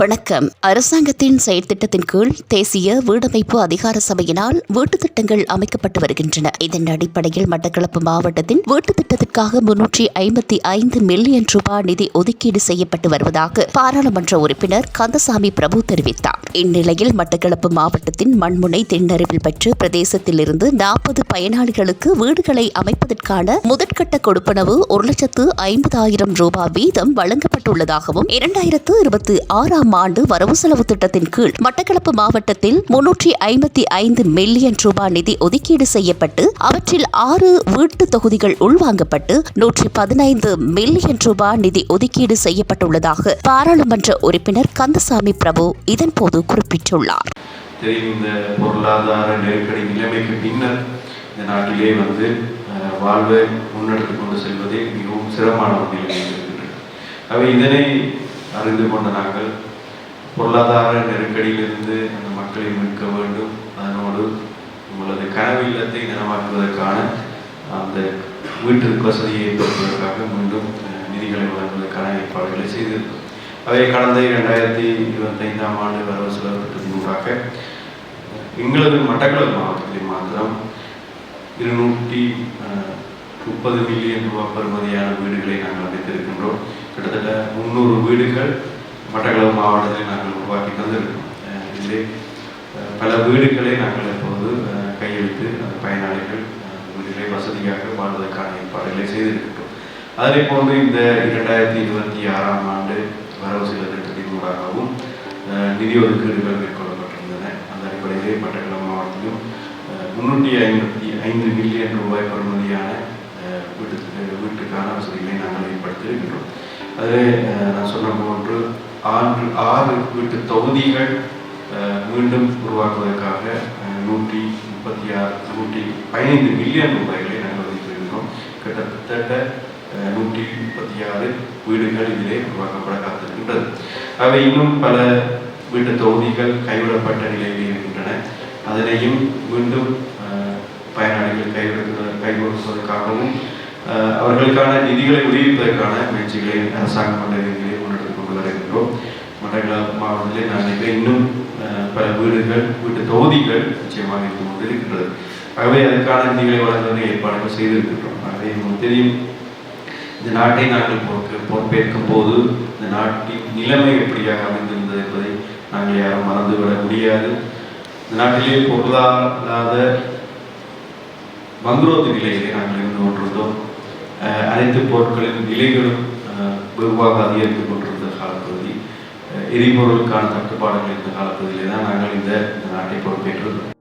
வணக்கம். அரசாங்கத்தின் செயற்திட்டத்தின் கீழ் தேசிய வீடமைப்பு அதிகார சபையினால் வீட்டுத் திட்டங்கள் அமைக்கப்பட்டு வருகின்றன. இதன் அடிப்படையில் மட்டக்களப்பு மாவட்டத்தின் வீட்டுத் திட்டத்திற்காக 355 மில்லியன் ரூபாய் நிதி ஒதுக்கீடு செய்யப்பட்டு வருவதாக பாராளுமன்ற உறுப்பினர் கந்தசாமி பிரபு தெரிவித்தார். இந்நிலையில் மட்டக்களப்பு மாவட்டத்தின் மண்முனை தென்னறிவில் பெற்று பிரதேசத்திலிருந்து 40 பயனாளிகளுக்கு வீடுகளை அமைப்பதற்கான முதற்கட்ட கொடுப்பனவு 1,50,000 ரூபாய் வீதம் வழங்கப்பட்டுள்ளதாகவும் 2026 ஆண்டு வரவு செலவு திட்டத்தின் கீழ் மட்டக்களப்பு மாவட்டத்தில் 355 மில்லியன் ரூபாய் நிதி ஒதுக்கீடு செய்யப்பட்டு அவற்றில் 6 வீட்டு தொகுதிகள் உள்வாங்கப்பட்டு 115 மில்லியன் ரூபாய் நிதி ஒதுக்கீடு செய்யப்பட்டுள்ளதாக பாராளுமன்ற உறுப்பினர் கந்தசாமி பிரபு இதன்போது குறிப்பிட்டுள்ளார். இந்த பொருளாதார நெருக்கடி நிலைமைக்கு பின்னர் இந்த நாட்டிலே வாழ்வை முன்னெடுத்துக் கொண்டு செல்வதே மிகவும் சிரமமான நிலைமை இருக்கின்றது. அவை இதனை அறிந்து கொண்ட நாங்கள் பொருளாதார நெருக்கடியிலிருந்து அந்த மக்களை மீட்க வேண்டும், அதனோடு உங்களது கனவு இல்லத்தை நனவாக்குவதற்கான அந்த வீட்டு வசதியை ஏற்படுத்துவதற்காக மீண்டும் நிதிகளை வழங்குவதற்கான ஏற்பாடுகளை செய்திருந்தோம். அவை கடந்த 2025 ஆண்டு வரவு செலவு திட்டத்தின் ஊடாக எங்களது மட்டக்களப்பு மாவட்டத்தில் மாத்திரம் 230 மில்லியன் ரூபாய் பெறுமதியான வீடுகளை நாங்கள் அமைத்திருக்கின்றோம். கிட்டத்தட்ட 300 வீடுகள் மட்டக்களப்பு மாவட்டத்தில் நாங்கள் உருவாக்கி தந்திருக்கோம். இதிலே பல வீடுகளை நாங்கள் இப்போது கையெழுத்து அந்த பயனாளிகள் வீடுகளை வசதியாக வாழ்வதற்கான ஏற்பாடுகளை செய்திருக்கின்றோம். அதனை போன்று இந்த 2026 ஆண்டு வரவு செலவு திட்டத்தின் ஊடாகவும் நிதி ஒதுக்கீடுகள் மேற்கொள்ளப்பட்டிருந்தன. அந்த அடிப்படையிலே மட்டக்களப்பு மாவட்டத்திலும் 355 மில்லியன் ரூபாய் பெறுமதியான வீட்டுக்கான வசதிகளை நாங்கள் ஏற்படுத்தியிருக்கின்றோம். அதில் நான் சொன்ன போன்று 6 வீட்டு தொகுதிகள் மீண்டும் உருவாக்குவதற்காக 115 மில்லியன் ரூபாய்களை நாங்கள் ஒதுக்கியிருக்கிறோம். கிட்டத்தட்ட 136 வீடுகள் இதிலே உருவாக்கப்பட காத்திருக்கின்றது. அவை இன்னும் பல வீட்டு தொகுதிகள் கைவிடப்பட்ட நிலையில் இருக்கின்றன. அதனையும் மீண்டும் பயனாளிகள் கைவிடுவதற்காகவும் அவர்களுக்கான நிதிகளை விடுவிப்பதற்கான முயற்சிகளை அரசாங்கம் முன்னெடுத்துக் கொண்டு வருகின்றோம். மட்டக்களப்பு மாவட்டத்திலே நான் இன்னும் பல வீட்டு தொகுதிகள் நிச்சயமாக இருந்து கொண்டிருக்கின்றது. ஆகவே அதற்கான நிதிகளை வழங்குவதை ஏற்பாடுகள் செய்திருக்கின்றோம். ஆகவே உங்களுக்கு தெரியும், இந்த நாட்டை நாங்கள் பொறுப்பேற்கும் போது இந்த நாட்டின் நிலைமை எப்படியாக அமைந்திருந்தது என்பதை நாங்கள் யாரும் மறந்துவிட முடியாது. இந்த நாட்டிலே பொருளாதார வங்குரோத்து நிலையிலே நாங்கள் இருந்து கொண்டிருந்தோம். அனைத்து பொருட்களின் விலைகளும் வெகுவாக அதிகரித்துக் கொண்டிருந்த காலப்பகுதி, எரிபொருளுக்கான தட்டுப்பாடுகள் இருந்த காலப்பகுதியிலே தான் நாங்கள் இந்த நாட்டை பொறுப்பேற்றிருந்தோம்.